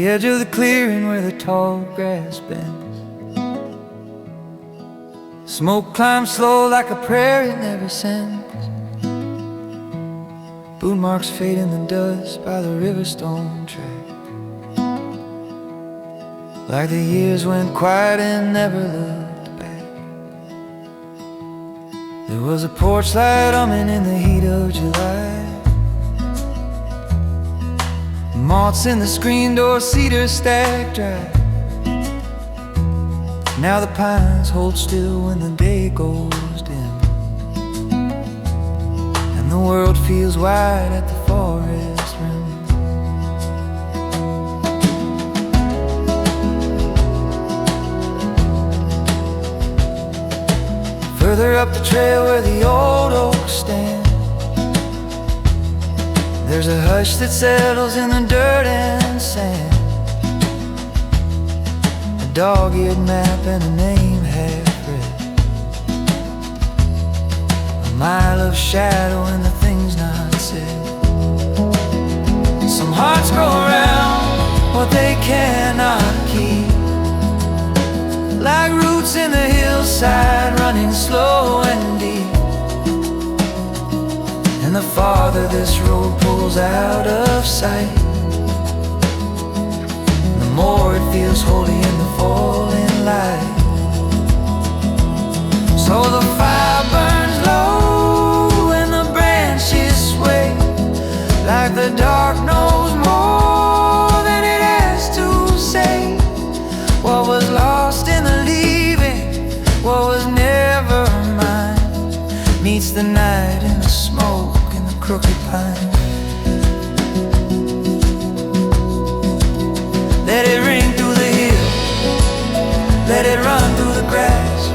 edge of the clearing where the tall grass bends. Smoke climbs slow like a prayer it never sends. Boot marks fade in the dust by the river stone track, like the years went quiet and never looked back. There was a porch light humming in the heat of July. Moths in the screen door, cedars stacked dry. Now the pines hold still when the day goes dim, and the world feels wide at the forest rim. Further up the trail where the old oaks stand, there's a hush that settles in the dirt and sand. A dog-eared map and a name half-read, a mile of shadow and the things not said. Some hearts grow around what they cannot keep, like roots in the hillside running slow and deep. And the farther this road pulls out of sight, the more it feels holy in the falling light. So the fire burns low and the branches sway, like the dark knows more than it has to say. What was lost in the leaving, what was never mine, meets the night in the smoke, crooked pine. Let it ring through the hills, let it run through the grass.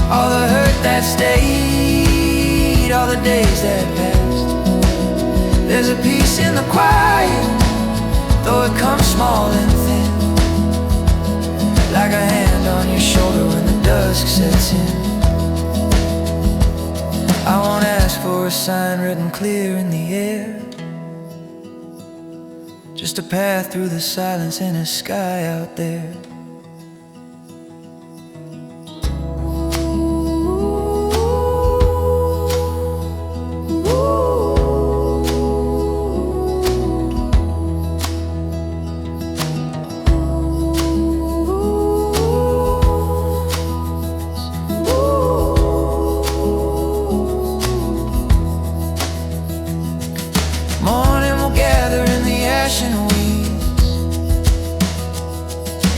All the hurt that stayed, all the days that passed. There's a peace in the quiet, though it comes small and thin, like a hand on your shoulder when the dusk sets in. I won't ask for a sign written clear in the air, just a path through the silence and a sky out there.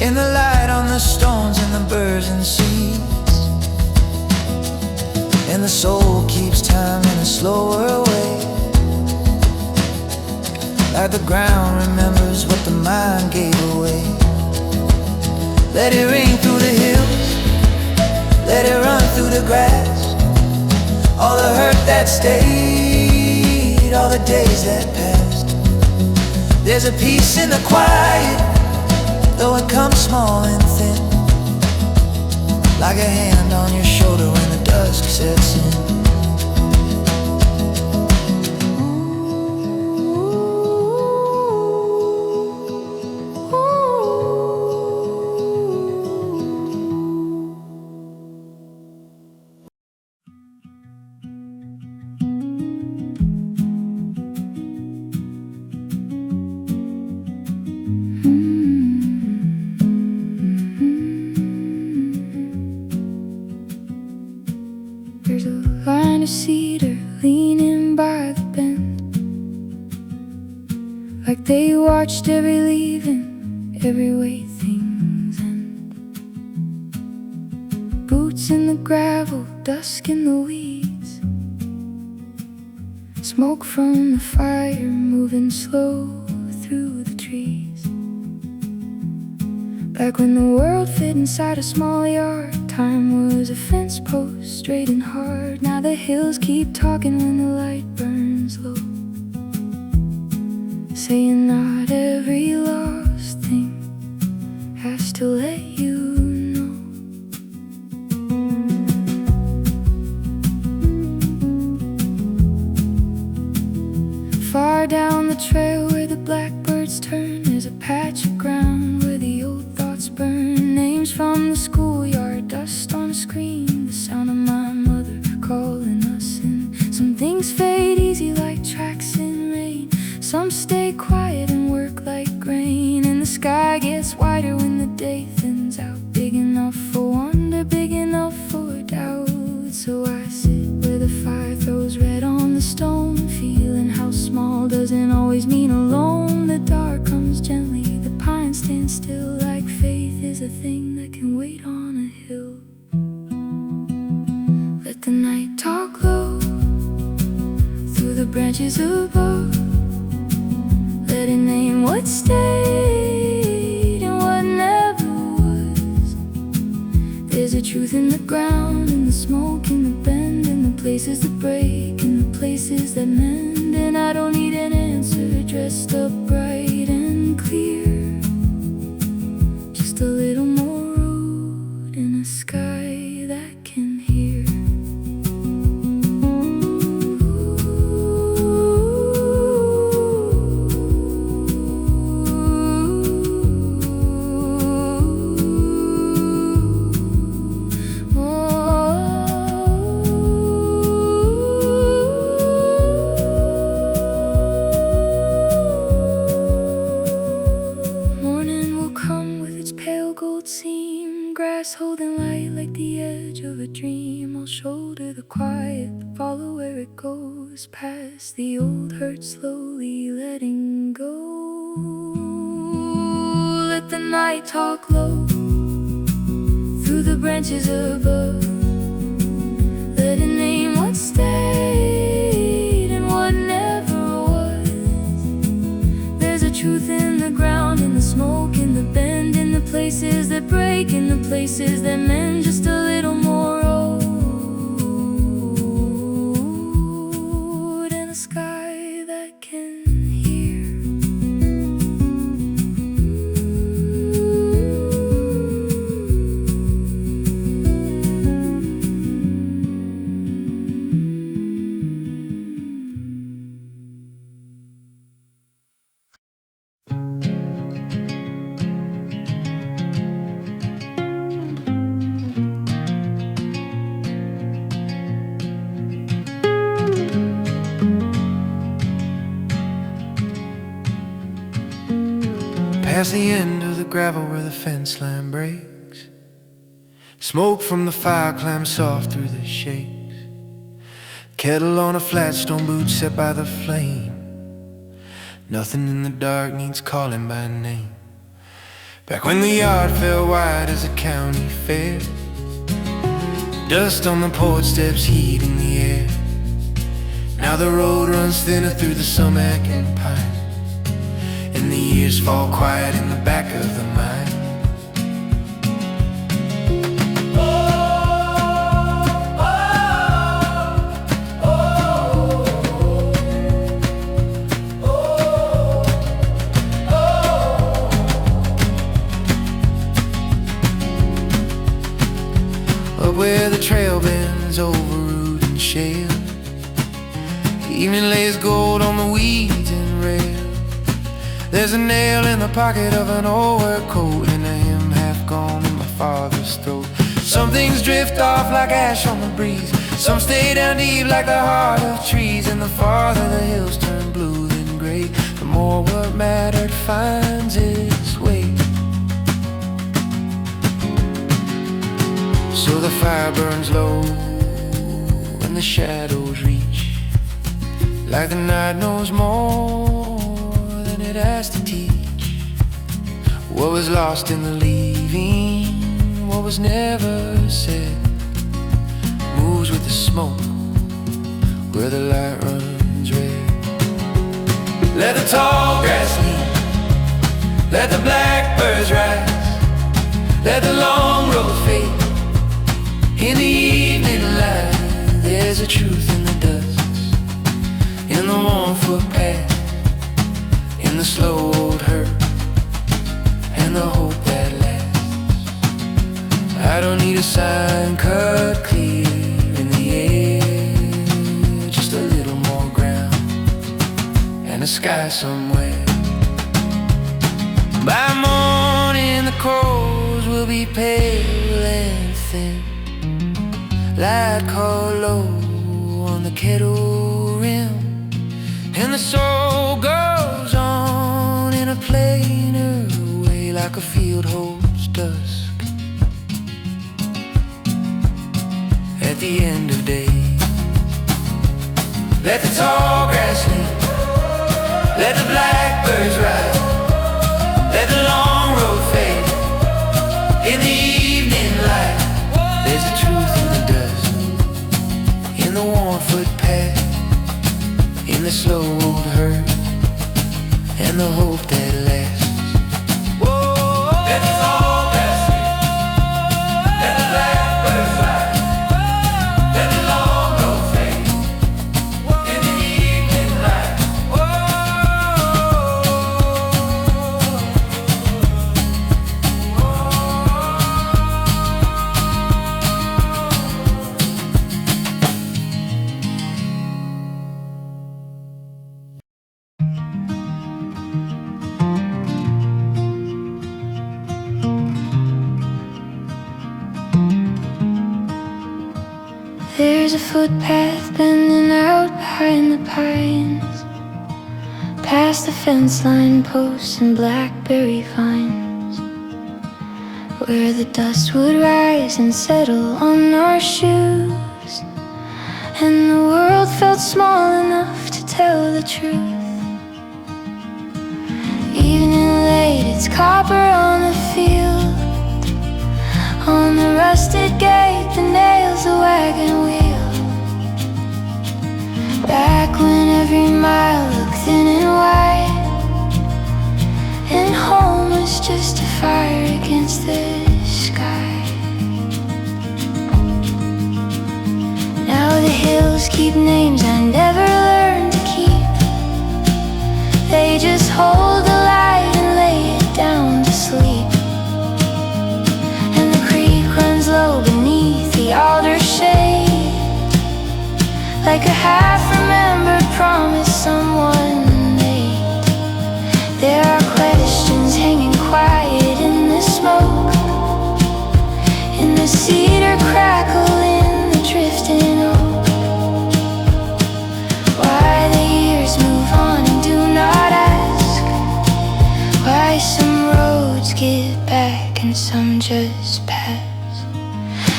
In the light on the stones and the birds and seas, and the soul keeps time in a slower way, like the ground remembers what the mind gave away. Let it ring through the hills, let it run through the grass. All the hurt that stayed, all the days that passed. There's a peace in the quiet, though it comes small and thin, like a hand on your shoulder when the dusk sets in. There's a line of cedar leaning by the bend, like they watched every leaving, every way things end. Boots in the gravel, dusk in the weeds, smoke from the fire moving slow through the trees. Back when the world fit inside a small yard, time was a fence post, straight and hard. Now the hills keep talking when the light burns low, saying not every lost thing has to let you know. Far down the trail where the blackbirds turn there's a patch of ground where the old thoughts burn. Names from the schoolyard, dust on a screen, the sound of my mother calling us in. Some things fade easy like tracks in rain. Some stay quiet and work like grain. And the sky gets wider when the day thins out. Big enough for wonder, big enough for doubt. So I sit where the fire throws red on the stone, feeling how small doesn't always mean alone. The dark comes gently, the pine stands still, like faith is a thing that can wait on a hill. Let the night talk low through the branches above. Let it name what stayed and what never was. There's a truth in the ground, in the smoke, in the bend, in the places that break, in the places that mend. And I don't need an answer dressed up bright and clear, just a little more road in a sky that can hear. Holding light like the edge of a dream. I'll shoulder the quiet, follow where it goes, past the old hurt, slowly letting go. Let the night talk low through the branches above. Let it name what stayed and what never was. There's a truth in the ground, in the smoke, in the bend, in the places that break, in the places that mend. Just a little more road and a sky that can hear. Past the end of the gravel where the fence line breaks, smoke from the fire climbs soft through the shakes. Kettle on a flat stone boot set by the flame. Nothing in the dark needs calling by name. Back when the yard felt wide as a county fair, dust on the porch steps, heat in the air. Now the road runs thinner through the sumac and pine, and the years fall quiet in the back of the mind. Up where the trail bends over root and shale, the evening lays gold on the weeds and rail. There's a nail in the pocket of an old work coat, and a hymn half gone in my father's throat. Some things drift off like ash on the breeze, some stay down deep like the heart of trees. And the farther the hills turn blue than gray, the more what mattered finds its way. So the fire burns low and the shadows reach, like the night knows more than it has to teach. What was lost in the leaving, what was never said, moves with the smoke where the light runs red. Let the tall grass lean, let the blackbirds rise, let the long road fade. In the evening light, there's a truth in the dust, in the worn footpath, in the slow old hurt, and the hope that lasts. I don't need a sign cut clear in the air, just a little more ground and a sky somewhere. By morning the crows will be pale and thin. Light call low on the kettle rim, and the soul goes on in a plainer way, like a field holds dusk at the end of day. Let the tall grass sleep, let the blackbirds rise, let the long road fade in the evening light. There's a truth in the dust, in the worn footpath, in the slow old herd, and the hope that lasts. Whoa, let the tall grass sleep, let the blackbirds fly, let the long road fade in the evening light. There's a footpath bending out behind the pines, past the fence line posts and blackberry vines, where the dust would rise and settle on our shoes, and the world felt small enough to tell the truth. Evening late, it's copper on the field, on the rusted gate that nails the wagon wheel. Back when every mile looked thin and wide, and home was just a fire against the sky. Now the hills keep names I never learned to keep. They just hold the light and lay it down to sleep. Low beneath the alder shade, like a half-remembered promise someone made. There are questions hanging quiet in the smoke, in the cedar crackle, in the drifting oak. Why the years move on and do not ask, why some roads get back and some just pass.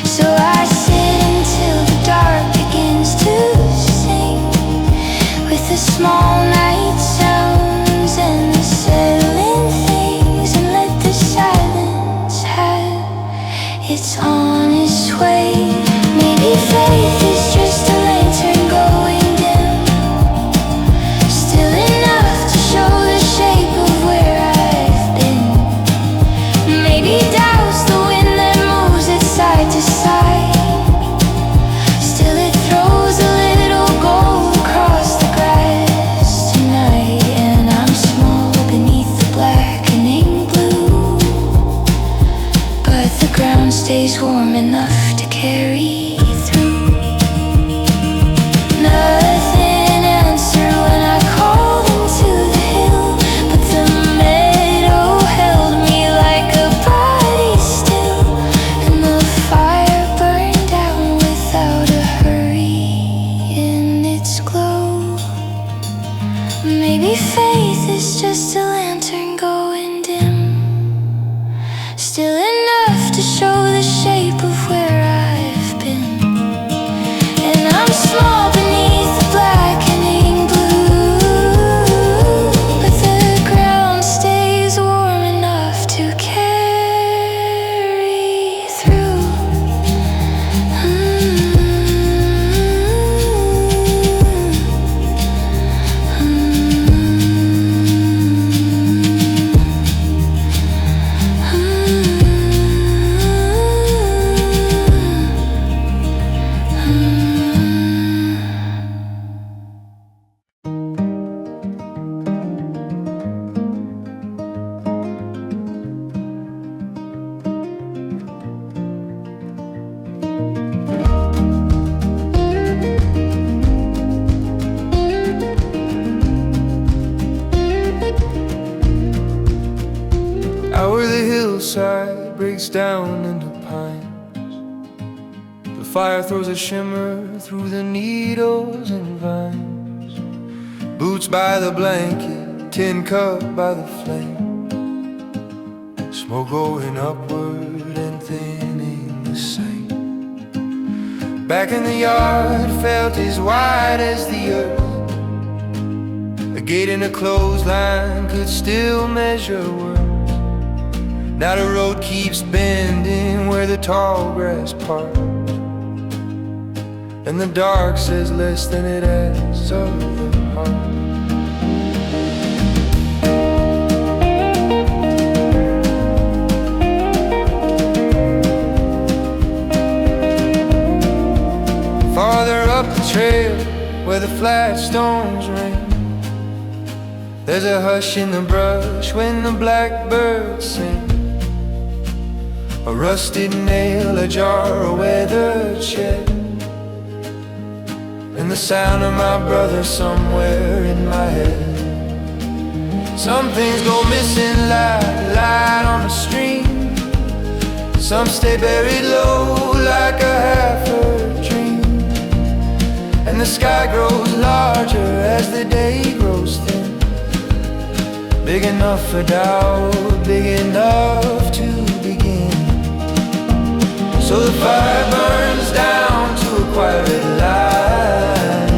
So I sit until the dark begins to sing, with the small night sounds and the settling things, and let the silence have its honest way. sinks down into pines. The fire throws a shimmer through the needles and vines. Boots by the blanket, tin cup by the flame. Smoke going upward and thinning the same. Back in the yard, felt as wide as the earth. A gate in a clothesline could still measure worth. Now the road keeps bending where the tall grass parts, and the dark says less than it asks of the heart. Farther up the trail where the flat stones ring, there's a hush in the brush when the blackbirds sing. A rusted nail, a jar, a weathered shed, and the sound of my brother somewhere in my head. Some things go missing like light on a stream. Some stay buried low like a half-heard dream. And the sky grows larger as the day grows thin. Big enough for doubt, big enough to begin. So the fire burns down to a quiet light,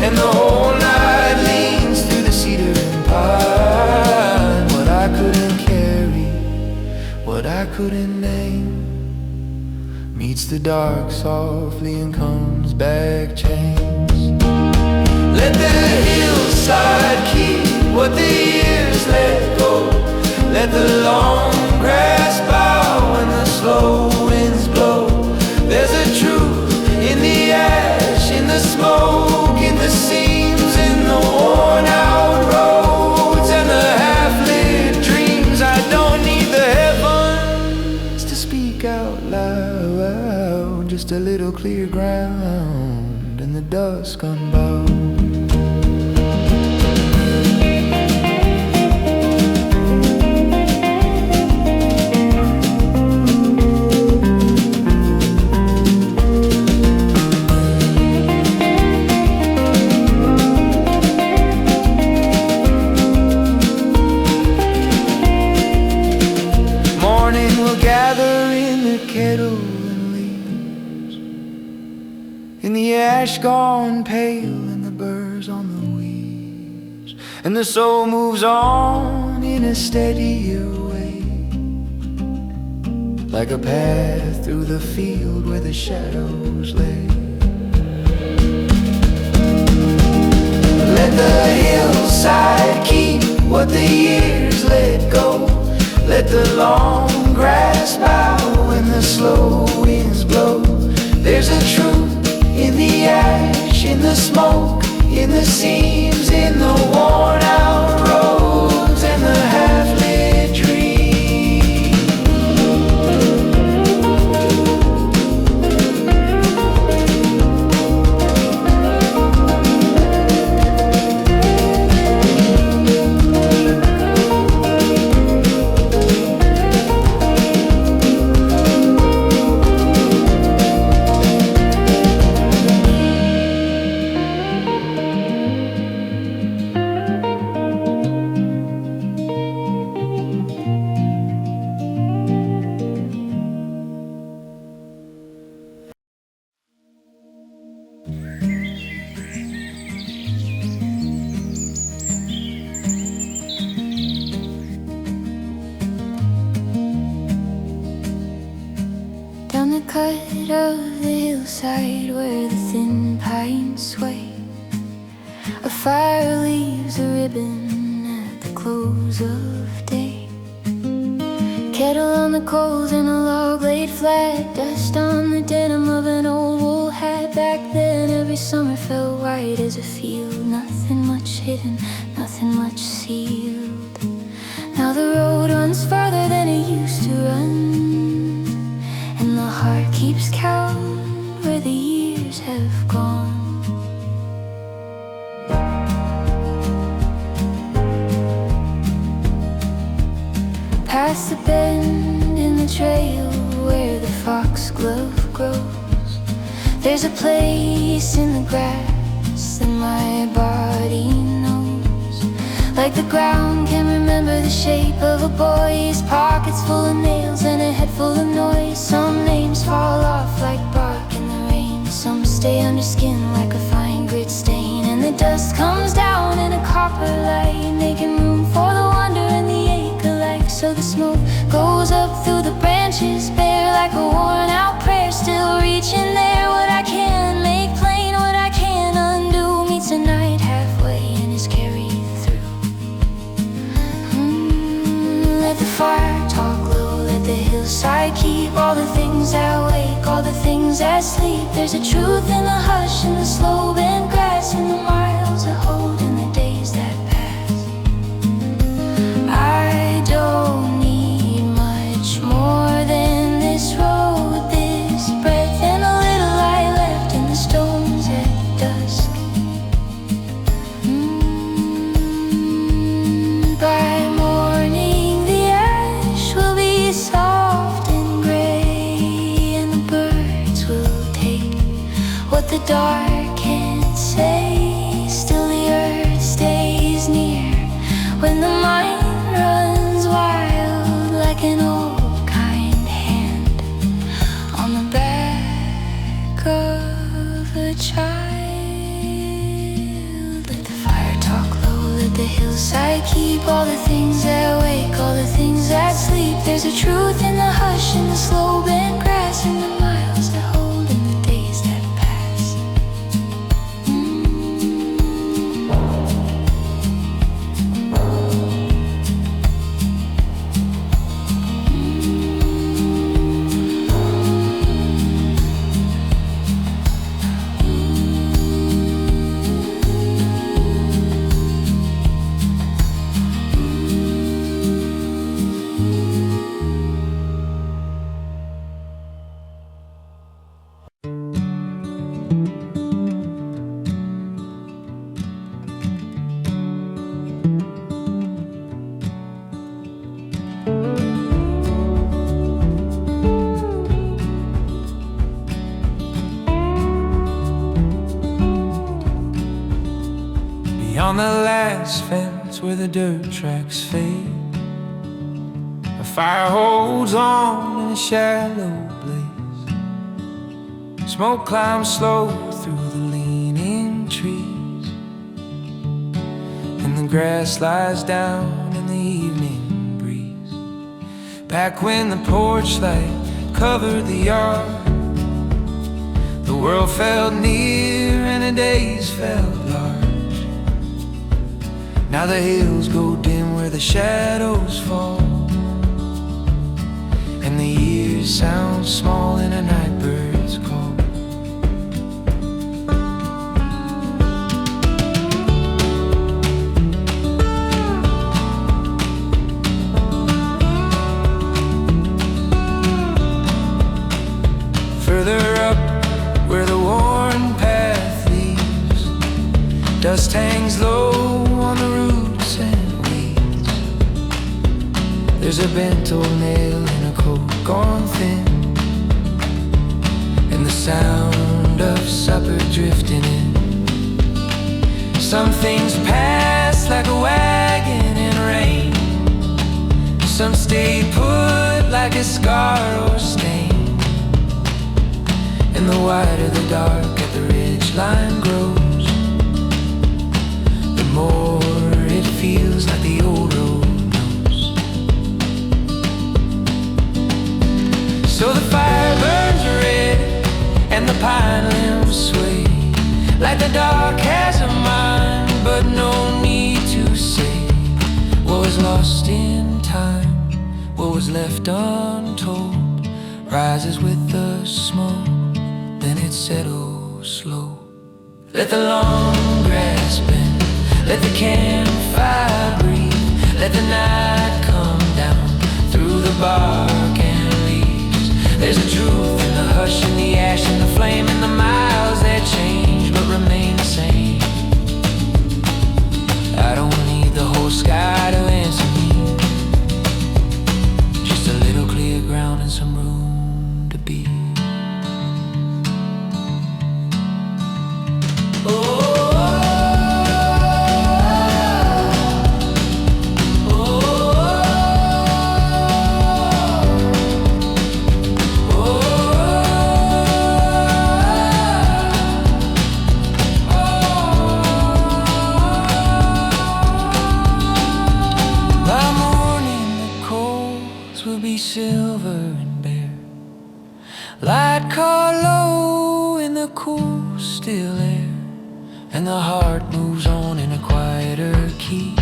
and the whole night leans through the cedar and pine. What I couldn't carry, what I couldn't name, meets the dark softly and comes back changed. Let the hillside keep what the years let go. Let the long grass bow when the slow winds blow. There's a truth in the ash, in the smoke, in the seams, in the worn out roads and the half-lit dreams. I don't need the heavens to speak out loud, just a little clear ground and the dusk unbowed. Gather in the kettle and leaves, in the ash gone pale and the burrs on the weeds, and the soul moves on in a steadier way, like a path through the field where the shadows lay. Let the hillside keep what the years let go. Let the long grass bow when the slow winds blow. There's a truth in the ash, in the smoke, in the seams, in the worn out roads and the half-lit dreams. Cut of the hillside where the thin pines sway, a fire leaves a ribbon at the close of day. Kettle on the coals and a log laid flat, dust on the denim of an old wool hat. Back then every summer felt white as a field, nothing much hidden, nothing much sealed. Now the road runs farther than it used to run, and the heart keeps count where the years have gone. Past the bend in the trail where the foxglove grows. There's a place in the grass that my body knows. Like the ground can remember the shape of a boy, his pockets full of nails and a head full of noise. Some names fall off like bark in the rain, some stay under skin like a fine grit stain. And the dust comes down in a copper light, making room for the wonder and the ache alike. So the smoke goes up through the branches, bare like a worn out prayer, still reaching there. What I can make plain, what I can undo, meets a night halfway and is carried through. Let the fire talk low, let the hillside keep all the things that wake, all the things that sleep. There's a truth in the hush, in the slow bent grass, in the miles that hold, in the days that pass. I don't need much more than this road, this breath, and a little light left in the stones at dusk. By morning the ash will be soft and gray, and the birds will take what the dark can't say. Still the earth stays near when the mind runs wild, like an old kind hand on the back of a child. Let the fire talk low, let the hillside keep all the things that wake, all the things that sleep. There's a truth in the hush, in the slow bent grass, in the miles that hold, in the days that pass. Beyond the last fence where the dirt tracks fade, a fire holds on in a shallow blaze. Smoke climbs slow through the leaning trees, and the grass lies down in the evening breeze. Back when the porch light covered the yard, the world felt near and the days felt large. Now the hills go dim where the shadows fall, and the years sound small in a night bird's call. Further up where the worn path leads, dust hangs low on the roots and weeds. There's a bent old nail in a coat gone thin, and the sound of supper drifting in. Some things pass like a wagon in rain, some stay put like a scar or stain. And the wider the dark at the ridge line grows, the more it feels like the old road knows. So the fire burns red and the pine limbs sway, like the dark has a mind, but no need to say what was lost in time, what was left untold, rises with the smoke, then it settles slow. Let the long grass bend, let the campfire breathe, let the night come down through the bark and leaves. There's a truth in the hush and the ash and the flame and the miles that change but remain the same. I don't need the whole sky to answer me, just a little clear ground and and the heart moves on in a quieter key,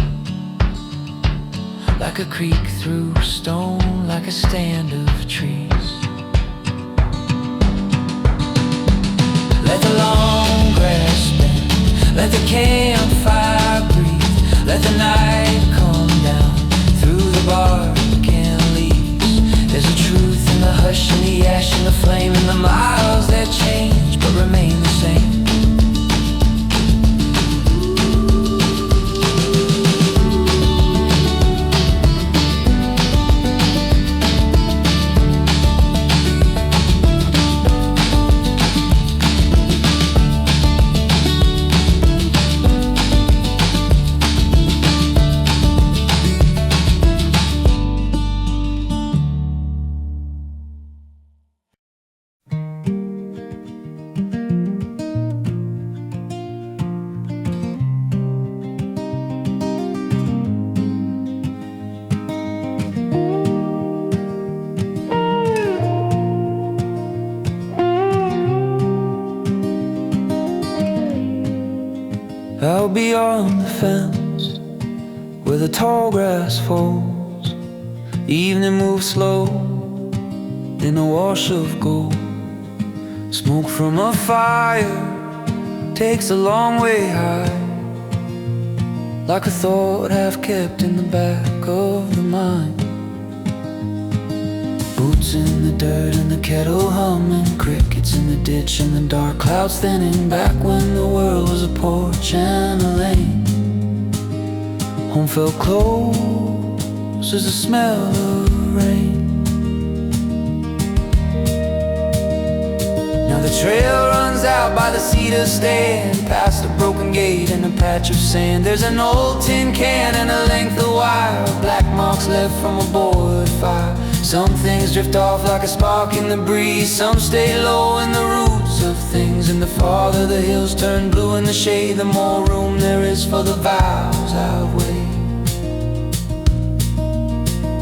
like a creek through stone, like a stand of trees. Let the long grass bend, let the campfire breathe, let the night come down through the bark and leaves. There's a truth in the hush and the ash and the flame and the miles that change but remain the same. Out beyond the fence, where the tall grass falls, evening moves slow in a wash of gold. Smoke from a fire takes a long way high, like a thought half kept in the back of the mind. Boots in the dirt and the kettle humming, crickets in the ditch and the dark clouds thinning. Back when the world was a porch and a lane, home felt close as the smell of rain. Now the trail runs out by the cedar stand, past a broken gate and a patch of sand. There's an old tin can and a length of wire, black marks left from a board fire. Some things drift off like a spark in the breeze, some stay low in the roots of things. And the farther the hills turn blue in the shade, the more room there is for the vows I've weighed.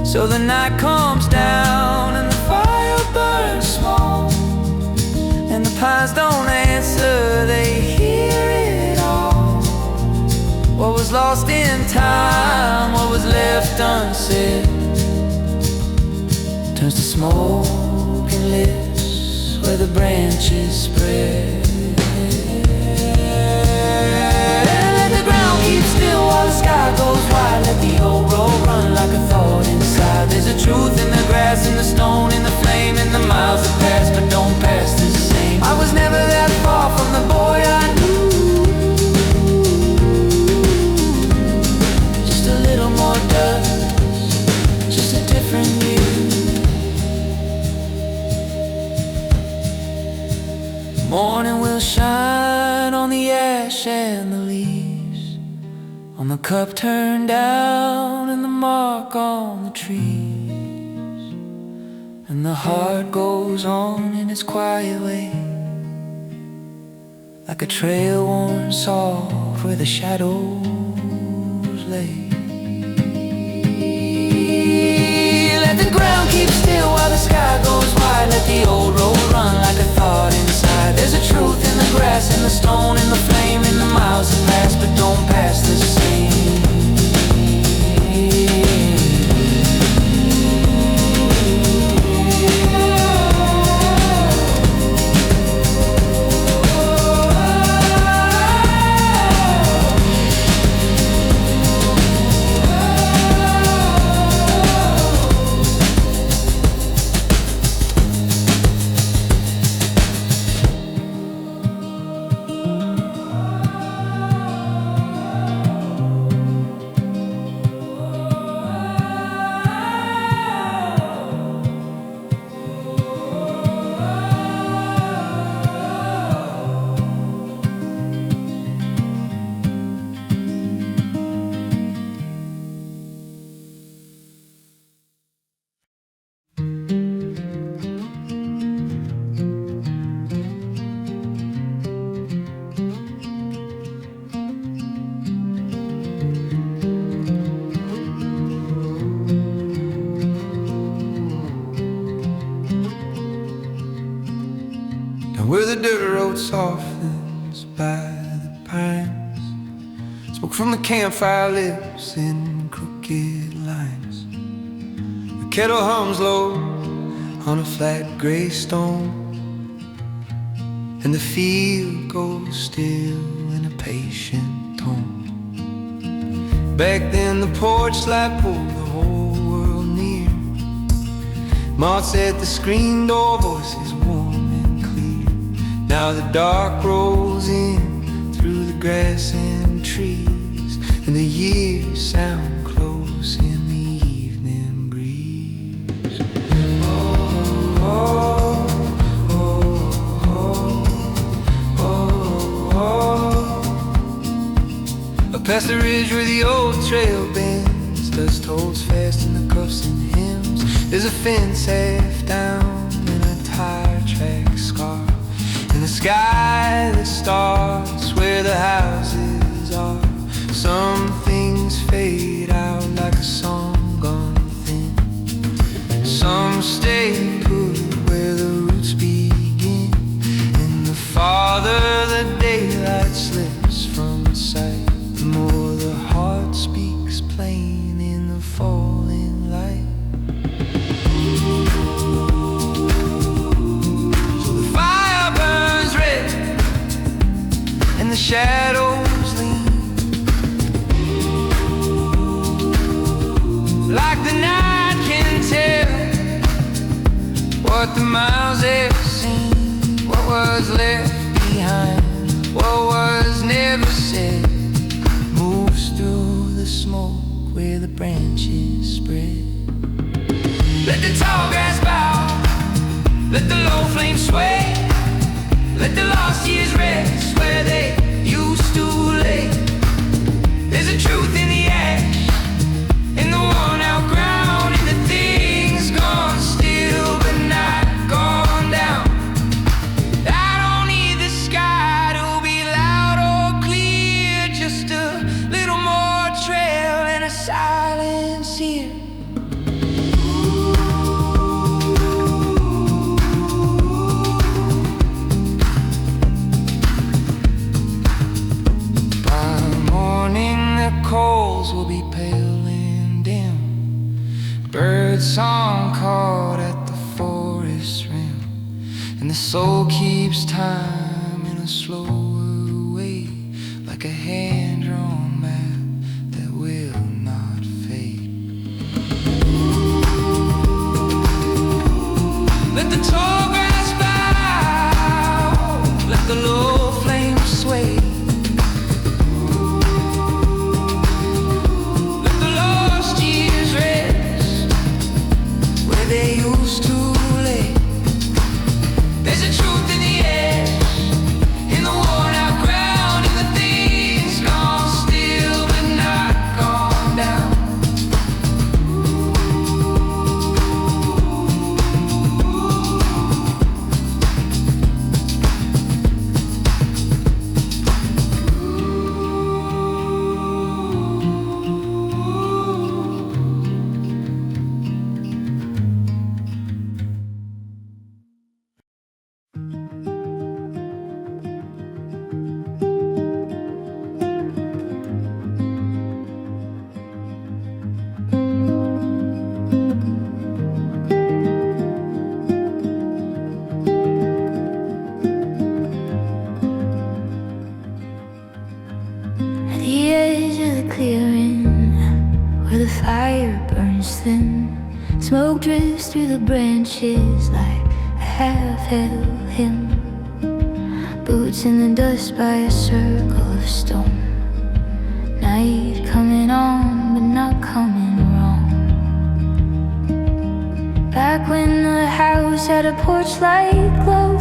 So the night comes down and the fire burns small, and the pines don't answer, they hear it all. What was lost in time, what was left unsaid, turns to smoke and lists where the branches spread. Let the ground keep still while the sky goes wide. Let the old road run like a thought inside. There's a truth in the grass, in the stone, in the flame, in the miles that pass but don't pass the same. I was never that far from the boy I knew, just a little more dust, just a different view. Morning will shine on the ash and the leaves, on the cup turned down and the mark on the trees. And the heart goes on in its quiet way, like a trail worn soft where the shadows lay. Let the ground keep still while the sky goes wide. Let the old road run like a thought inside. There's a truth in the grass, in the stone, in the flame, in the miles that pass but don't pass the same. Where the dirt road softens by the pine, Smoke from the campfire lips in crooked lines. The kettle hums low on a flat gray stone, and the field goes still in a patient tone. Back then the porch light pulled the whole world near. Moths at the screen door, voices warm and clear. Now the dark rolls in through the grass and trees, and the years sound close in the evening breeze. Oh, oh, oh, oh, oh, oh. Past the ridge where the old trail bends, dust holds fast in the cuffs and hems. There's a fence half down and a tire track scar, in the sky the stars where the houses are. Some things fade out like a song gone thin. Some stay put where the roots begin, and the farther the daylight slips from sight, the more the heart speaks plain in the falling light. So the fire burns red and the shadows lean, like the night can tell what the miles have seen, what was left behind, what was never said, moves through the smoke where the branches spread. Let the tall grass bow, let the low flames sway, let the lost years rest where they used to lay. There's a truth in the ash, in the worn out ground, in the things gone still but not gone down. I don't need the sky to be loud or clear, just a little more trail and a silence here. By morning the coals will be pale and dim, bird song caught at the forest rim, and the soul keeps time in a slower way, like a hand-drawn map that will not fade. Let the tall grass bow, let the low flames sway, let the lost years rest where they used to lay. There's a truth in the air, in the worn out ground, in the things gone still but not gone down. At the edge of the clearing, where the fire burns thin, smoke drifts through the branches like a half-held hymn. Boots in the dust by a circle of stone. Night coming on, but not coming wrong. Back when the house had a porch light glow,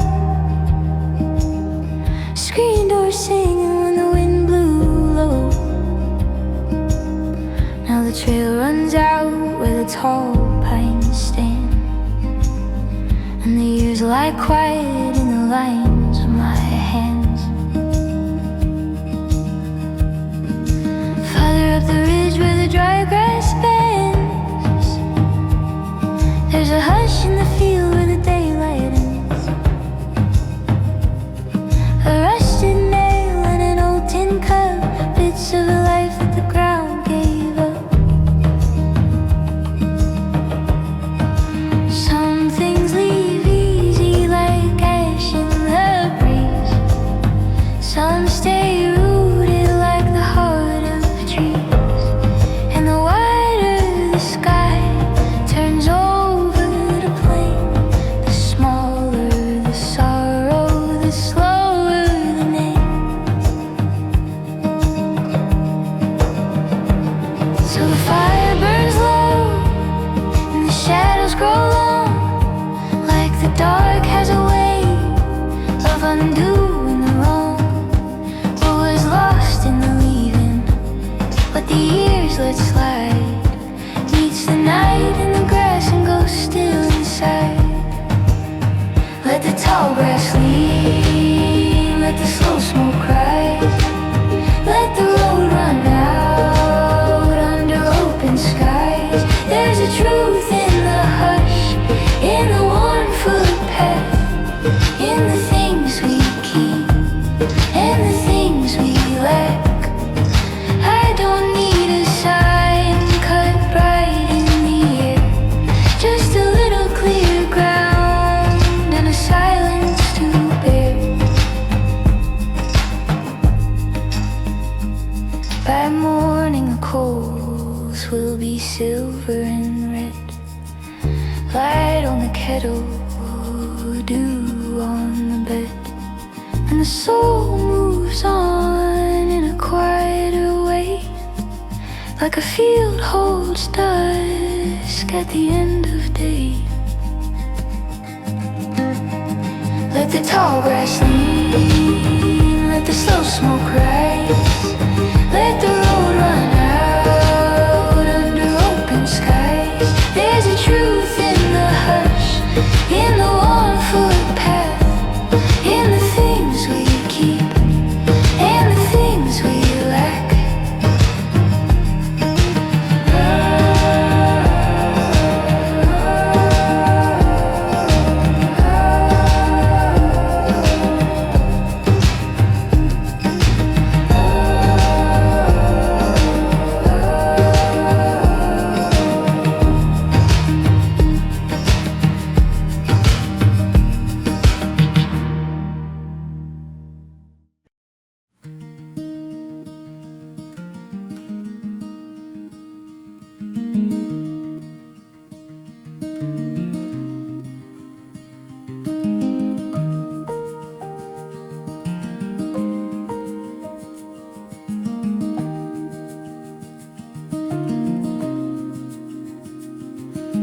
screen door singing when the wind blew low. Now the trail runs out where the tall pines stand, and the years lie quiet in the lines of my hands. Farther up the ridge where the dry grass bends, there's a hush in the field where the daylight ends. A rusted nail and an old tin cup, bits of a life stay rooted like the heart of the trees. And the wider the sky turns over the plain, the smaller the sorrow, the slower the name. So the fire burns low and the shadows grow long, like the dark has a way of undoing the wrong. What was lost in the leaving, what the years let slide, meets the night in the grass and goes still inside. Let the tall grass lean, let the slow smoke rise, let the road run out under open skies. There's a truth in the hush, in the one footpath, in the things we keep and the things we lack. I don't need a sign cut bright in the air, just a little clear ground and a silence to bear. By morning the coals will be silver and red, light on the kettle, dew on the bed, and the soul moves on in a quieter way, like a field holds dusk at the end of day. Let the tall grass lean, let the slow smoke rise, let the road run out under open skies. There's a truth in the hush, in the one footpath, in the things we keep and the things we lack.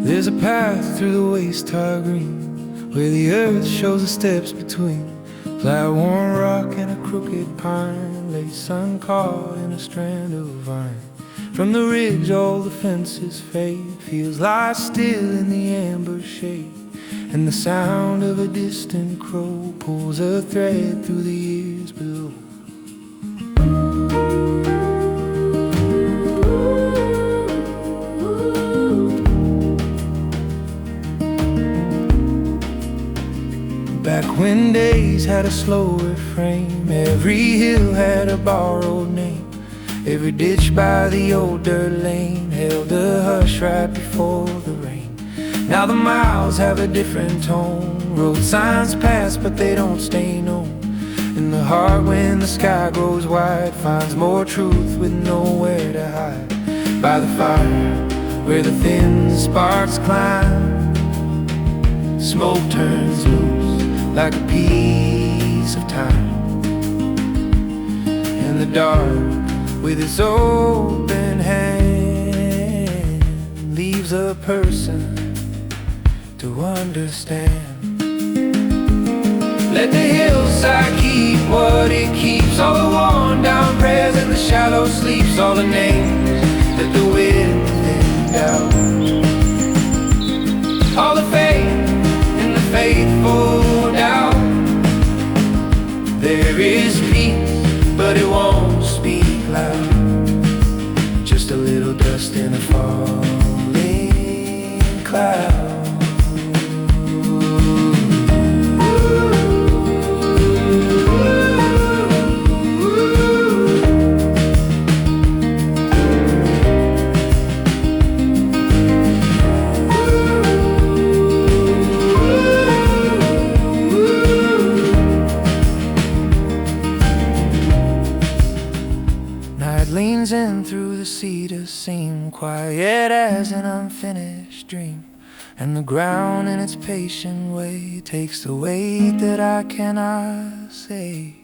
There's a path through the waste high green, where the earth shows the steps between flat-worn rock and a crooked pine, lay sun caught in a strand of vine. From the ridge all the fences fade, fields lie still in the amber shade, and the sound of a distant crow pulls a thread through the years below. Back when days had a slower frame, every hill had a borrowed name, every ditch by the old dirt lane held a hush right before the rain. Now the miles have a different tone, road signs pass but they don't stay known, and the heart when the sky grows wide finds more truth with nowhere to hide. By the fire where the thin sparks climb, smoke turns loose like a piece of time, and the dark with its open hand leaves a person to understand. Let the hillside keep what it keeps, all the worn down prayers and the shallow sleeps, all the names that the wind thinned out, all the faith in the faithful doubt. There is peace, but it won't speak loud, just a little dust in a falling cloud. leans in through the cedars, seem quiet as an unfinished dream. And the ground in its patient way takes the weight that I cannot say.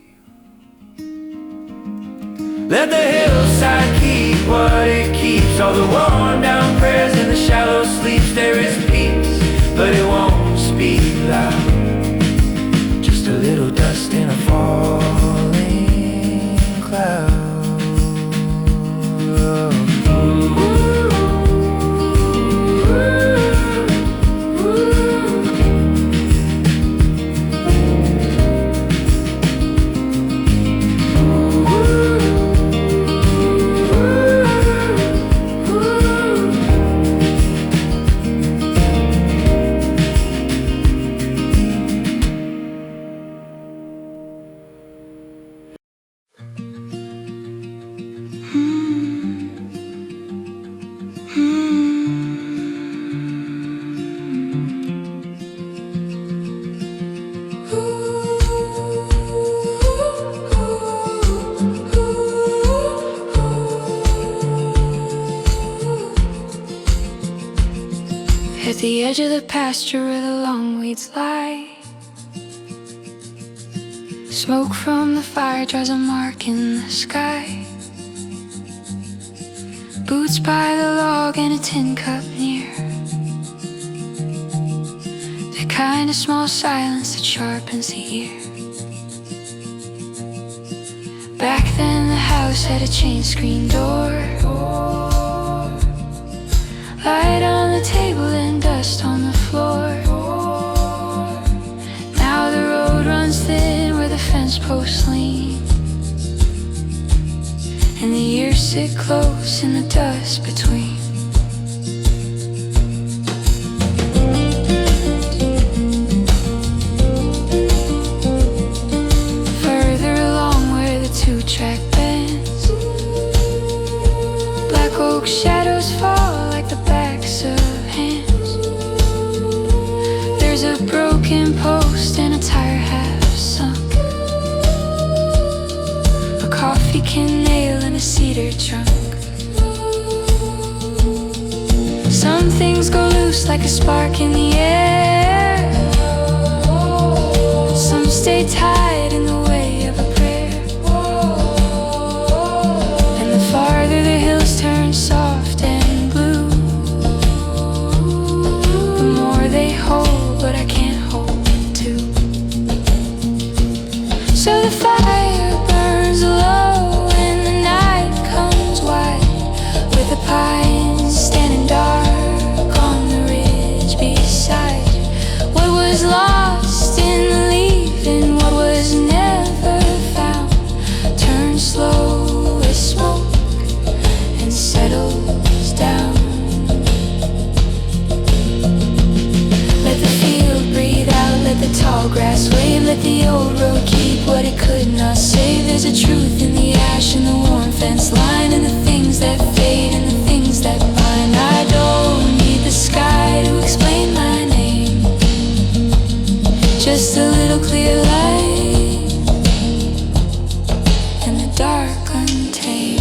Let the hillside keep what it keeps, all the worn down prayers in the shallow sleeps. There is peace, but it won't speak loud. Just a little dust in a falling cloud. At the edge of the pasture where the long weeds lie, smoke from the fire draws a mark in the sky. Boots by the log and a tin cup near, the kind of small silence that sharpens the ear. Back then the house had a chain screen door, light on the table and dust on the floor. Now the road runs thin where the fence posts lean, and the years sit close in the dust between. Further along where the two-track bends, black oak shadows fall like the backs of hands. There's a broken post and a tire half sunk, a coffee can nail in a cedar trunk. Some things go loose like a spark in the air, some stay tied in the way of a prayer. And the farther the hills turn soft and blue, the more they hold what I can't hold to. So the fire burns low and the night comes wide, with the pines standing dark on the ridge beside. What was lost in the leaving, what was never found, turns slow as smoke and settles down. Let the field breathe out, let the tall grass wave, let the old road keep what it could not save. There's a truth in the ash and the worn fence line, and the things that fade and the things that bind. I don't need the sky to explain my name, just a little clear light and the dark untamed.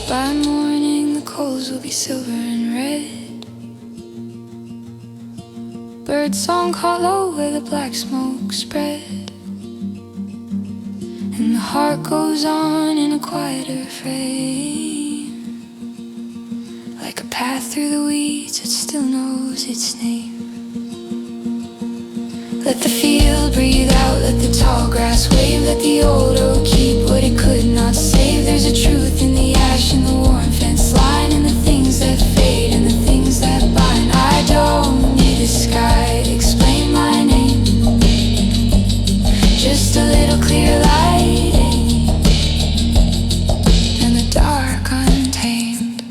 By morning the coals will be silver and red, bird song caught low where the black smoke spread, and the heart goes on in a quieter frame, like a path through the weeds, it still knows its name. Let the field breathe out, let the tall grass wave, let the old oak keep what it could not save. There's a truth in the ash and the worn fence line, and the things that fade and the things that bind. I don't need a sky to explain my name, just a little clear light and the dark untamed.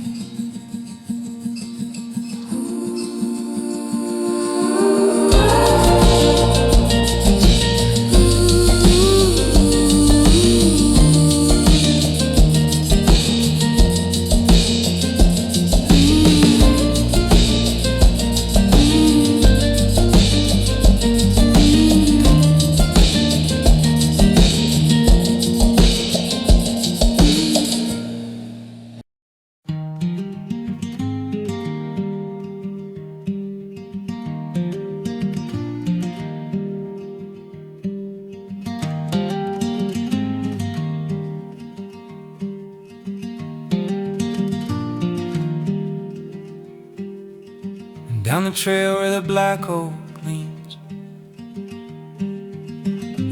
down the trail where the black oak leans.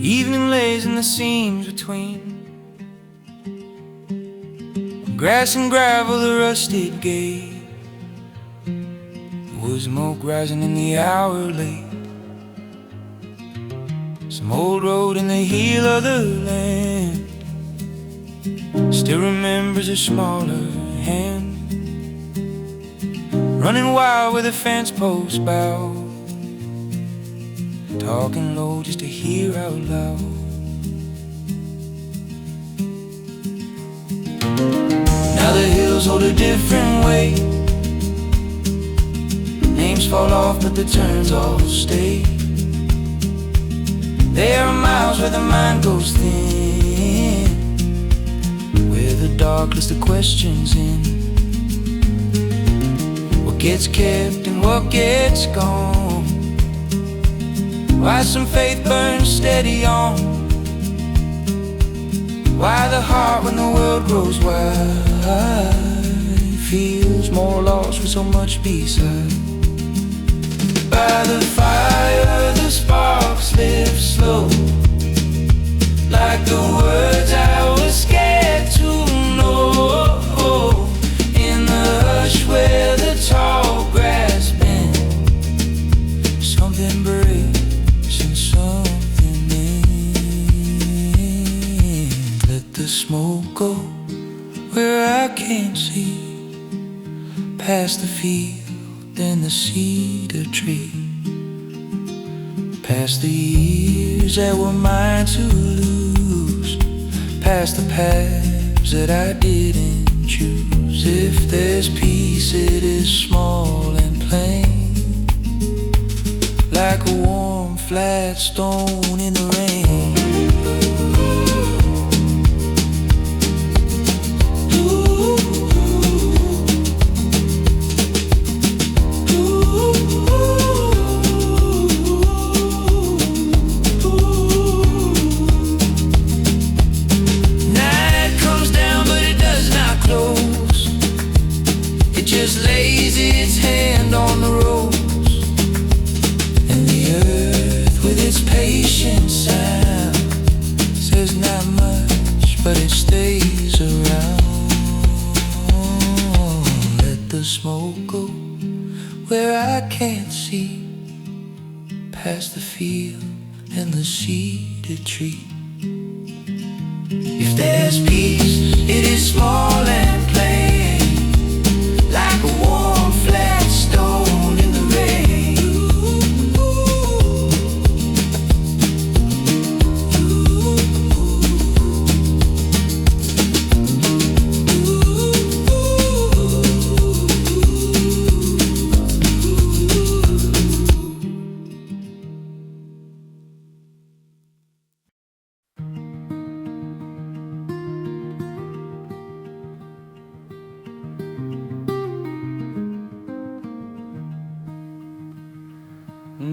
Evening lays in the seams between grass and gravel, the rusted gate. Wood smoke rising in the hour late. Some old road in the heel of the land still remembers a smaller hand running wild with a fence post bow, talking low just to hear out loud. Now the hills hold a different weight. Names fall off but the turns all stay. There are miles where the mind goes thin, where the dark lets the questions in. What gets kept and what gets gone, why some faith burns steady on, why the heart when the world grows wide feels more lost with so much beside. By the fire the sparks lift slow, like the words I was scared to know. In the hush where the tall grass bends, something breaks and something ends. Let the smoke go where I can't see, past the field and the cedar tree, past the years that were mine to lose, past the paths that I didn't choose. If there's peace, it is small and plain, like a warm flat stone in the rain. Lays its hand on the rose, and the earth with its patient sound says not much, but it stays around. Let the smoke go where I can't see, past the field and the cedar tree. If there's peace, it is small and plain, like a warm flat stone in the rain.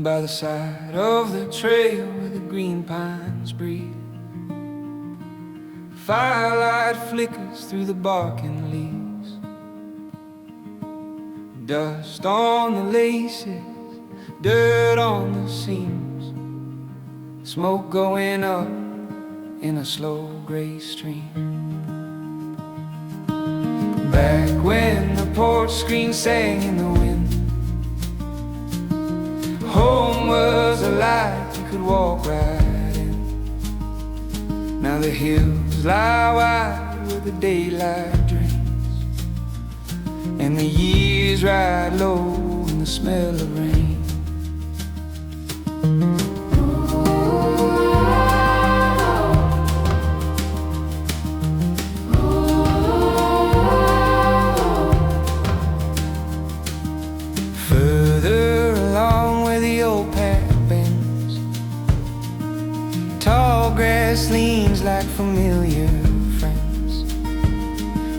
By the side of the trail where the green pines breathe, firelight flickers through the barking leaves. Dust on the laces, dirt on the seams, smoke going up in a slow gray stream. Back when the porch screen sang in the wind, home was a light you could walk right in. Now the hills lie wide where the daylight drains, and the years ride low in the smell of rain. Leans like familiar friends.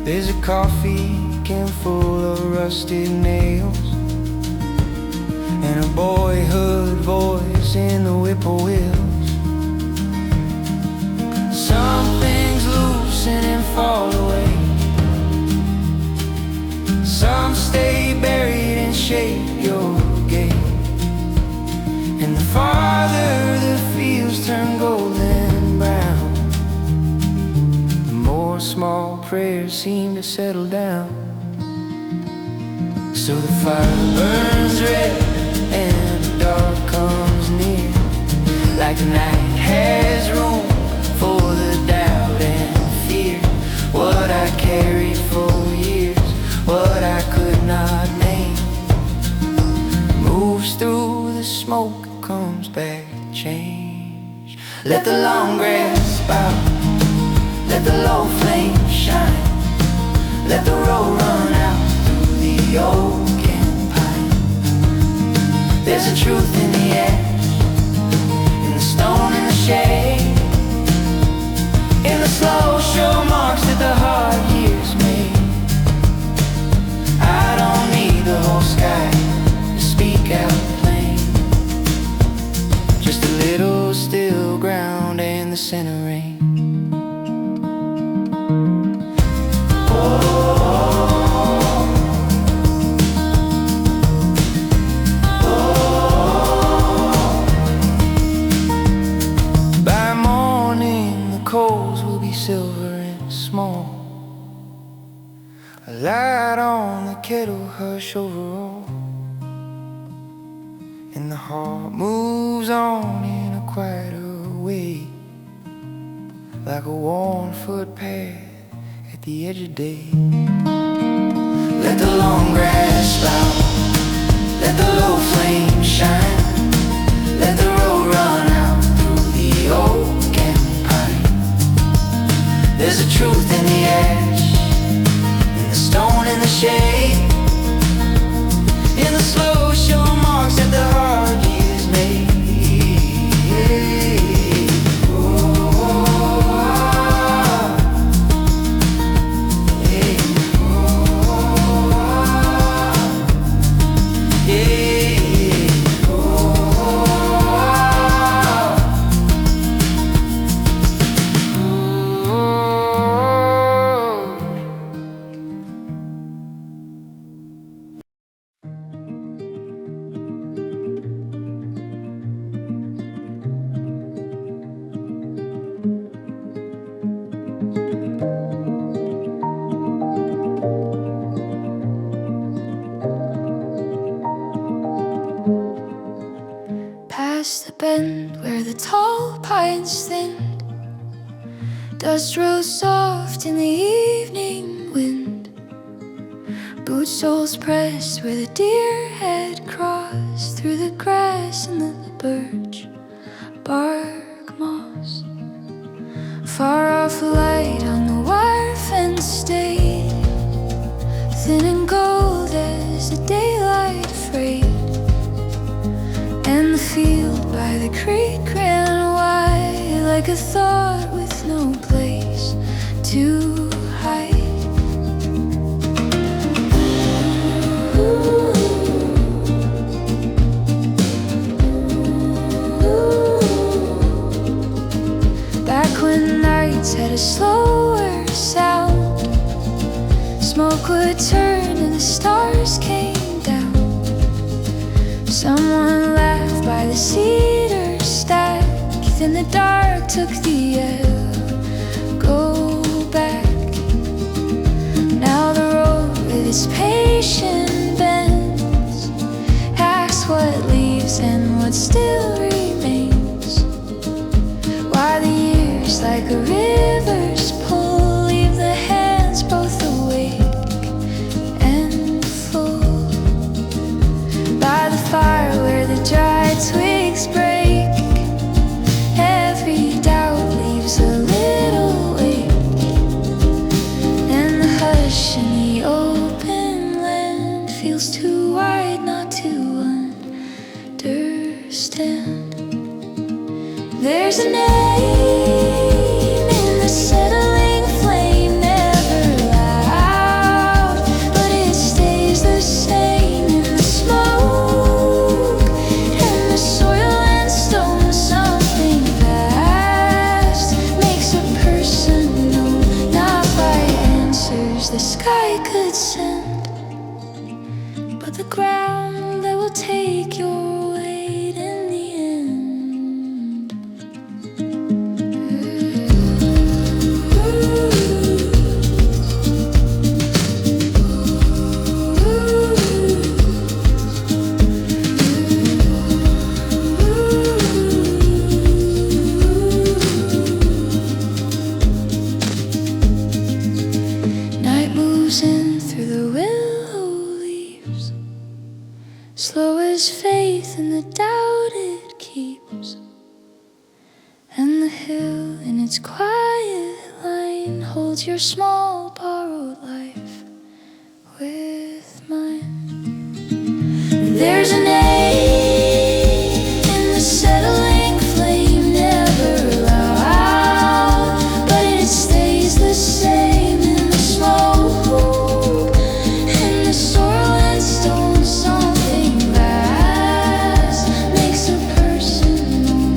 There's a coffee can full of rusted nails, and a boyhood voice in the whippoorwills. Some things loosen and fall away, some stay buried and shape your So the fire burns red and the dark comes near, like the night has room for the doubt and fear. What I carried for years, what I could not name, moves through the smoke, comes back to change. Let the long grass bow, let the low flame shine, let the road run out through the oak and pine. There's a truth in the ash, in the stone and the shade, in the slow sure marks that the hard years made. I don't need the whole sky to speak out plain, just a little still ground and the center rain. Silver and small, a light on the kettle, hush over all, and the heart moves on in a quieter way, like a worn footpath at the edge of day. Let the long grass bow, let the low flame shine, let the road run out through the oak and pine. There's a truth in the ash, in the stone and the shade, in the slow sure marks that the hard years made. Past the bend where the tall pines thinned, dust rose soft in the evening wind. Boot soles pressed where the deer had crossed through the grass and the birch bark moss. Far off light on the wire fence stayed, thin and gold as the daylight frayed. And the field by the creek ran wide, like a thought with no place to hide. Back when nights had a slower sound, smoke would turn and the stars came down. Someone laughed by the cedar stack, then the dark took the echo back. Now the road with its patient bends asks what leaves and what still remains. Why the years like a river's pull leave the hands both awake and full. By the fire where the dry twigs break, every doubt leaves a little ache. And the hush in the open land feels too wide not to understand. There's a name in the settling flame, never loud, but it stays the same in the smoke and the soil and stone. Something vast makes a person know, not by answers the sky could send, but the ground that will take your weight in the end. Ooh. slow as faith in the doubt it keeps. And the hill in its quiet line holds your small borrowed life with mine. There's an ache in the settling flame, never loud, but it stays the same in the smoke, in the soil and stone. Something vast makes a person known.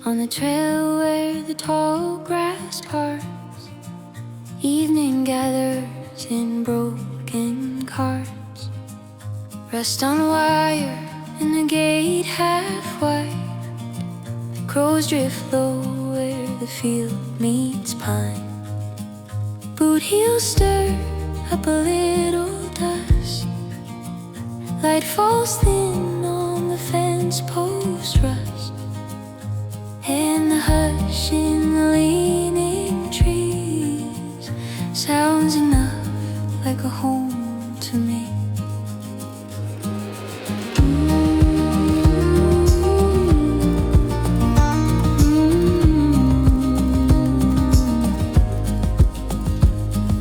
On the trail where the tall grass parts, evening gathers in broken carts. Rest on wire in the gate half wide. Crows drift low where the field meets pine. Boot heels stir up a little dust. Light falls thin on the fence post rust. And the hush in the leaning trees sounds enough like a home to me.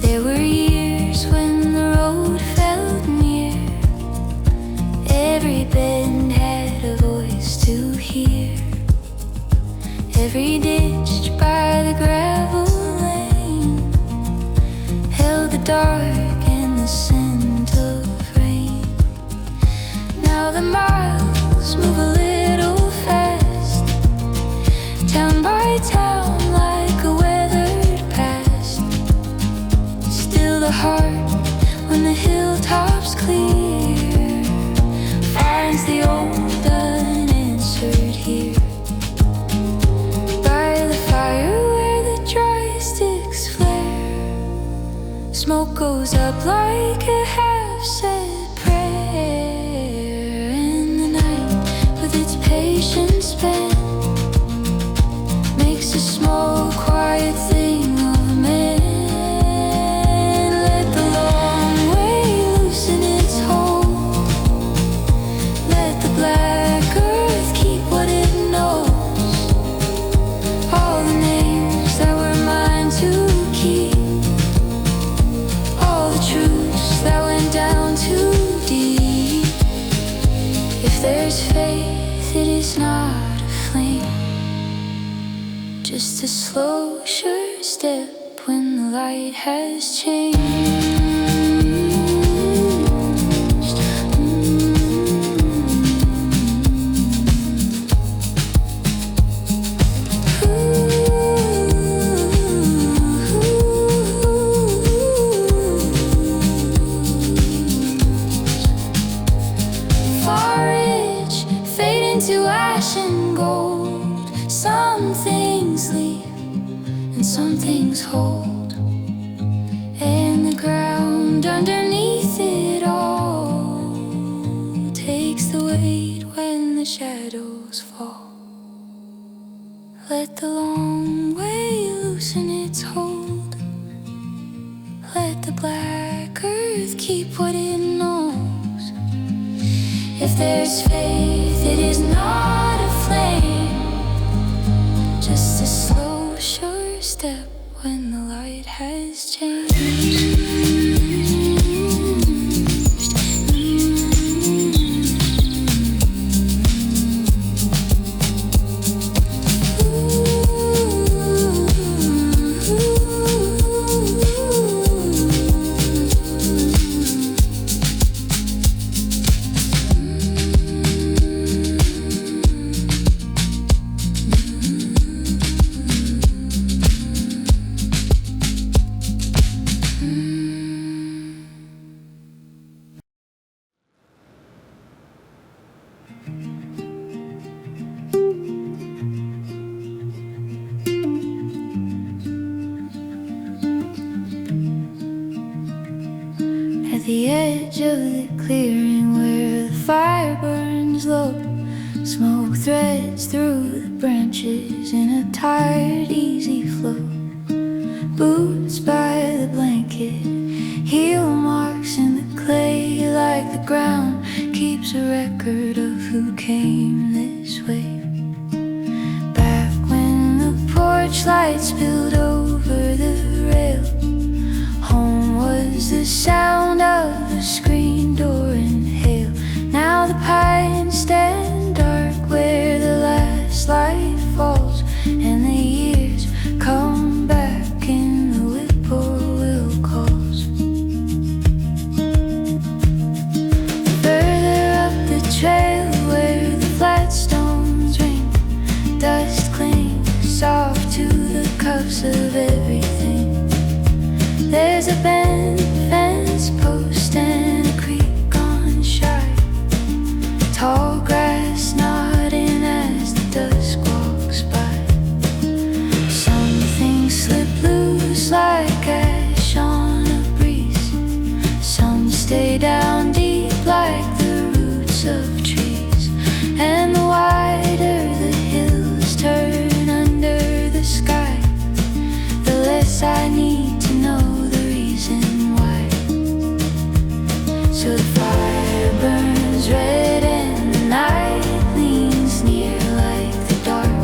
There were years when the road felt near. Every bend had a voice to hear. Every ditch by the gravel lane held the dark and the scent of rain. Now the miles move a little fast, town by town like a weathered past. Still the heart, when the hilltops clear, finds the old unanswered here. Smoke goes up like a half-said prayer. And the night, with its patience spent, makes a small, quiet thing of a man. Let the long way loosen its hold. Let the black earth keep what it knows. All the names that were mine to keep, that went down too deep. If there's faith, it is not a flame, just a slow, sure step when the light has changed. To ash and gold, some things leave and some things hold, and the ground underneath it all takes the weight when the shadows fall. Let the long way loosen its hold. Let the black earth keep what it knows. If there's faith, it is not a flame, just a slow, sure step when the light has changed. edge of the clearing where the fire burns low. Smoke threads through the branches in a tired, easy flow. Boots by the blanket, heel marks in the clay, like the ground keeps a record of who came this way. Back when the porch light spilled over the rail, home was the sound of a screen door and hail. Now the pines stand dark where the last light falls, and the years come back in the whippoorwill calls. Further up the trail where the flat stones ring, dust clings soft to the cuffs of everything. There's a bent fence post and a creek gone shy, tall grass nodding as the dusk walks by. Some things slip loose like ash on a breeze, some stay down deep like the roots of trees. And the wider the hills turn under the sky, the less I need to know the reason why. So the fire burns red and the night leans near, like the dark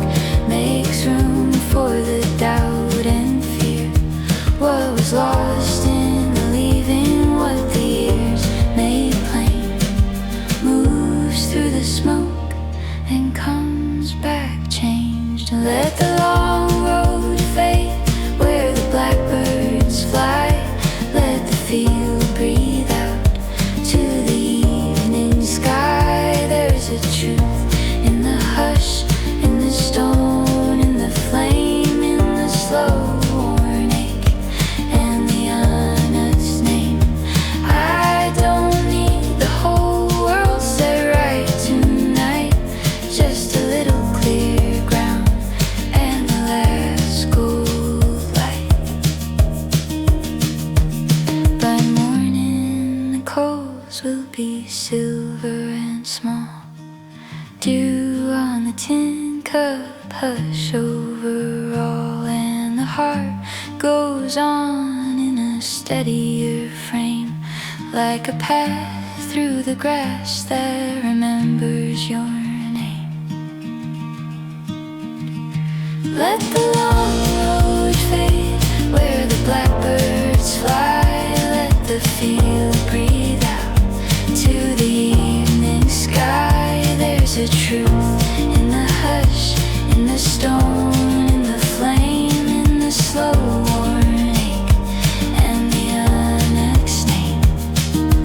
makes room for the doubt and fear. What was lost in the leaving, what the years made plain, moves through the smoke and comes back changed. Let the long road fade where the blackbirds fly, let the field breathe out to the evening sky. There's a truth in the hush, in the stone, in the flame, in the slow worn ache, and the honest name. I don't need the whole world set right tonight, just a little clear ground and the last gold light. By morning the coals will be silver and small, dew on the tin cup, hush over all, and the heart goes on in a steadier frame, like a path through the grass that remembers your name. Let the long road fade where the blackbirds fly, let the field breathe out to the evening sky. There's a truth in the hush, in the stone, in the flame, in the slow worn ache, and the unexplained name.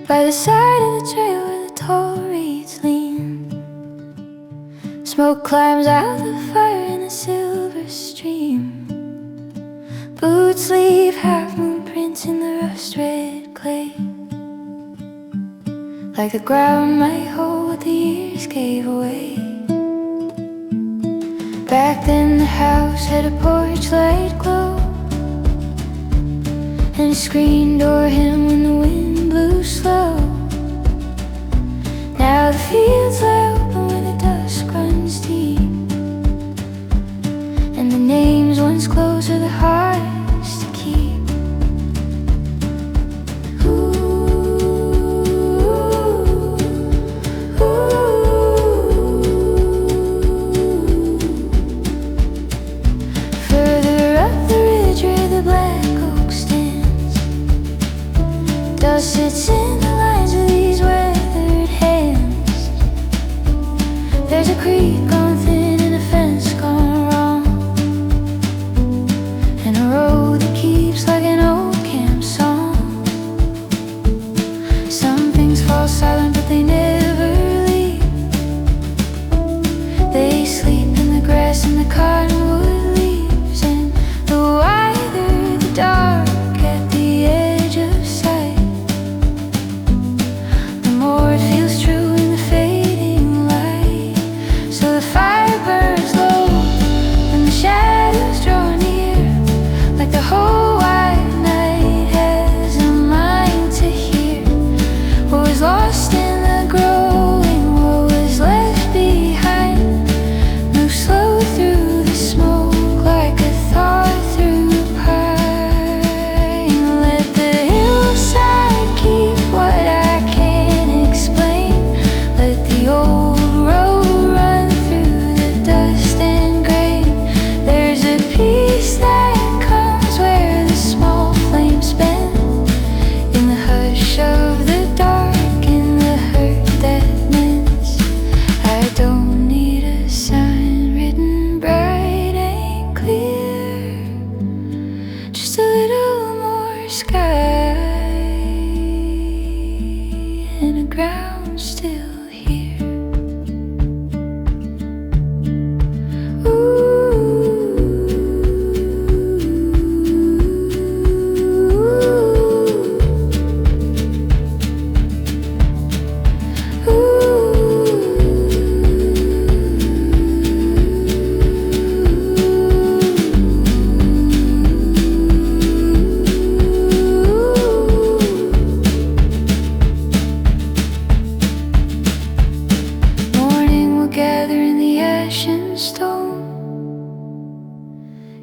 By the side of the trail where the tall reeds lean, smoke climbs out the fire in a silver stream. Boots leave half moon prints in the rust red clay, like the ground might hold what the years gave away. Back then the house had a porch light glow, and a screen door him when the wind blew slow. Now the fields lie open where the dusk runs deep, and the names once close are the hardest to keep. Further up the ridge where the black oak stands, dust sits in the lines of these weathered hands. There's a creek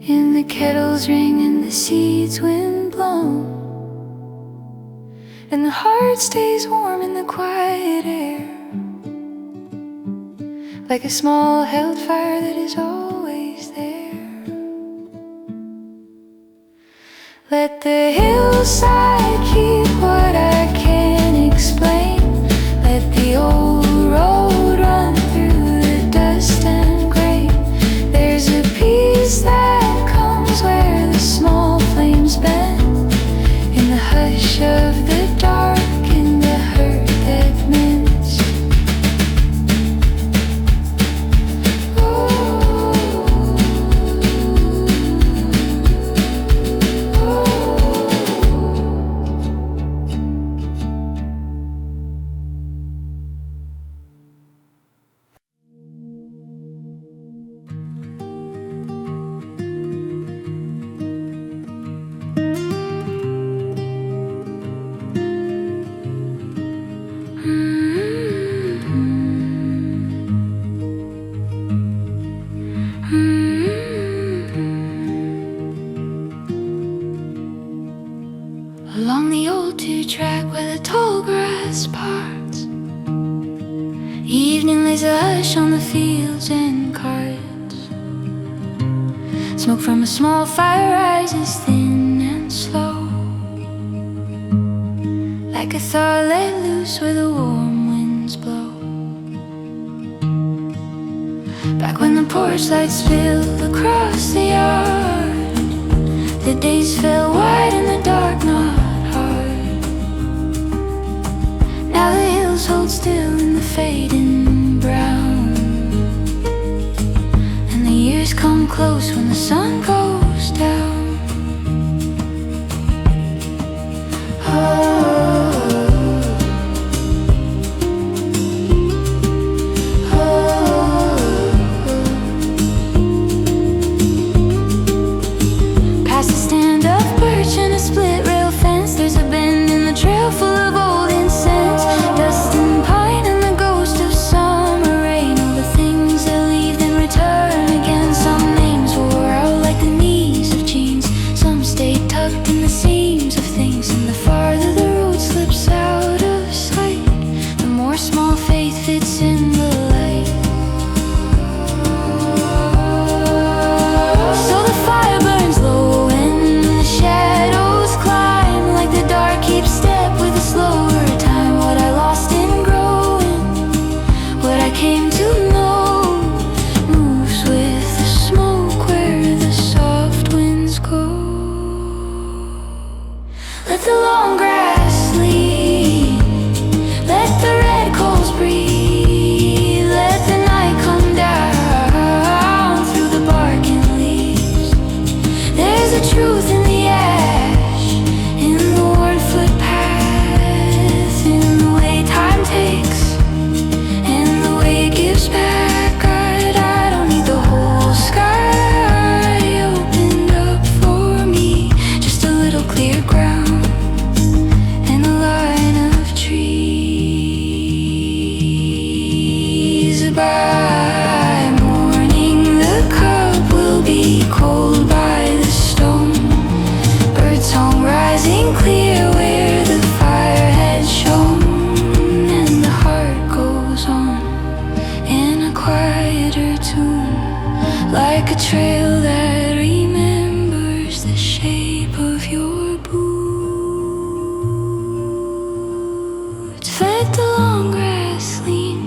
And the kettles ring and the seeds wind blown, and the heart stays warm in the quiet air, like a small held fire that is always there. Let the hillside keep what I can't explain. Let the old road run through the dust and grain. There's a peace that comes where the small flames bend, in the hush of the dark, in the hurt that mends. Along the old two-track where the tall grass parts, evening lays a hush on the fields and carts. Smoke from a small fire rises thin and slow, like a thaw let loose where the warm winds blow. Back when the porch lights spilled across the yard, the days fell wide in the dark, not hard. Now the hills hold still in the fading brown, and the years come close when the sun goes down. Past a stand-up birch and a split rail fence, there's a bend in the trail full of old incense, dust and pine and the ghost of summer rain. All the things that leave then return again. Some names wore out like the knees of jeans, some stayed tucked in the seams of things. And the farther the road slips out of sight, the more small faith fits in the light. So the fire burns low and the shadows climb, like the dark keeps step with a slower time. What I lost in growing, what I came to know, moves with the smoke where the soft winds go. Let the long grass lean, let the red coals breathe, let the night come down through the bark and leaves. There's a truth in the ash, in the worn footpath, in the way time takes, and the way it gives back. I don't need the whole sky opened up for me, just a little clear ground and a line of trees. By morning the cup will be cold by the stone, birdsong rising clear where the fire had shone, and the heart goes on in a quieter tune, like a trail that remembers the shape of your boots. Let the long grass lean,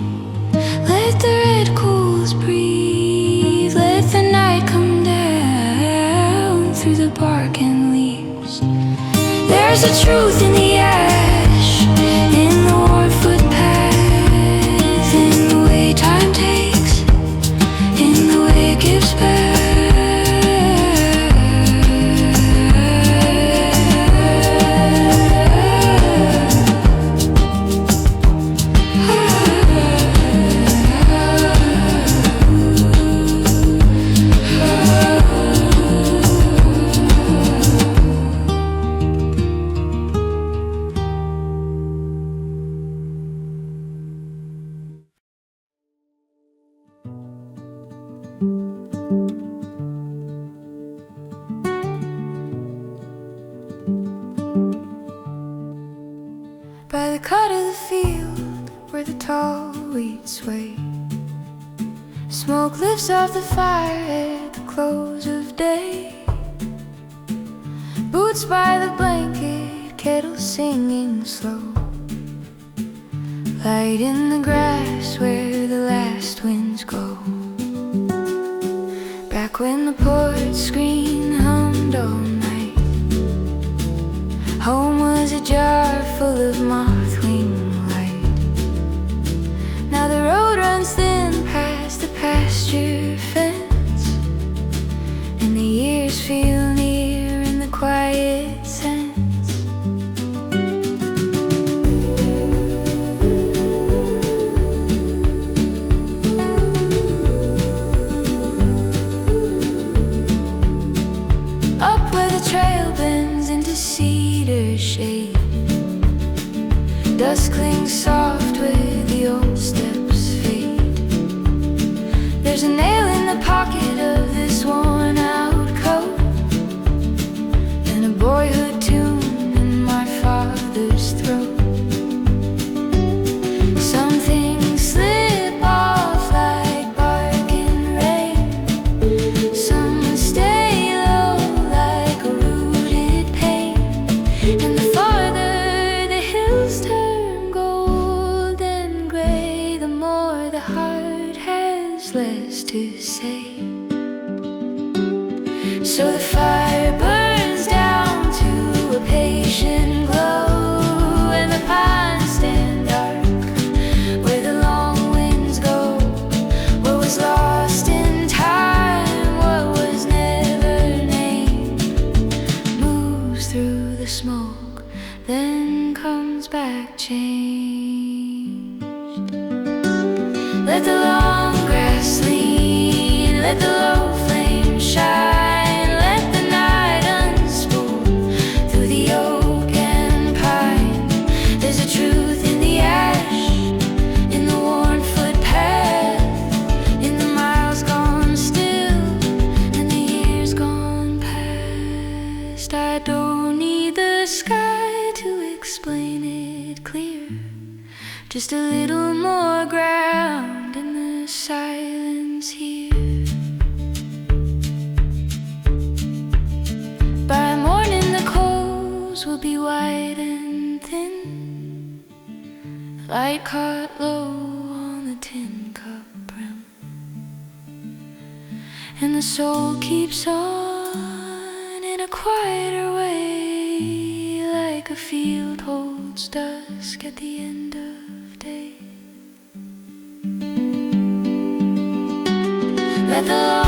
let the red coals breathe, let the night come down through the bark and leaves. There's a truth in the ash, in the worn footpath, in the way time takes, in the way it gives back. the cut of the field where the tall weeds sway. Smoke lifts off the fire at the close of day. Boots by the blanket, kettle singing slow. Light in the grass where the last winds go. Back when the porch screen hummed all night, home was a jar full of moth-wing light. Now the road runs thin past the pasture fence, and the years feel near in the quiet sense. Up where the trail bends into cedar shade, dust clings soft where the old steps fade. There's a nail in the pocket of this worn out coat, and a boyhood tune in my father's throat. Some things slip off like bark in rain, some stay low like a rooted pain. And the farther the hills turn gold and gray, the more the heart has less to say. So the fire burns down to a patient glow, and the pines stand dark where the long winds go. What was lost in time, what was never named, moves through the smoke, then comes back changed. Let the long grass lean, let the low flame shine, let the night unspool through the oak and pine. There's a truth in the ash, in the worn footpath, in the miles gone still, and the years gone past. I don't need the sky to explain it clear, just a little more ground in the silence here. By morning the coals will be white and thin, light caught low on the tin cup brim, and the soul keeps on in a quieter way, like a field holds dusk at the end of day. Let the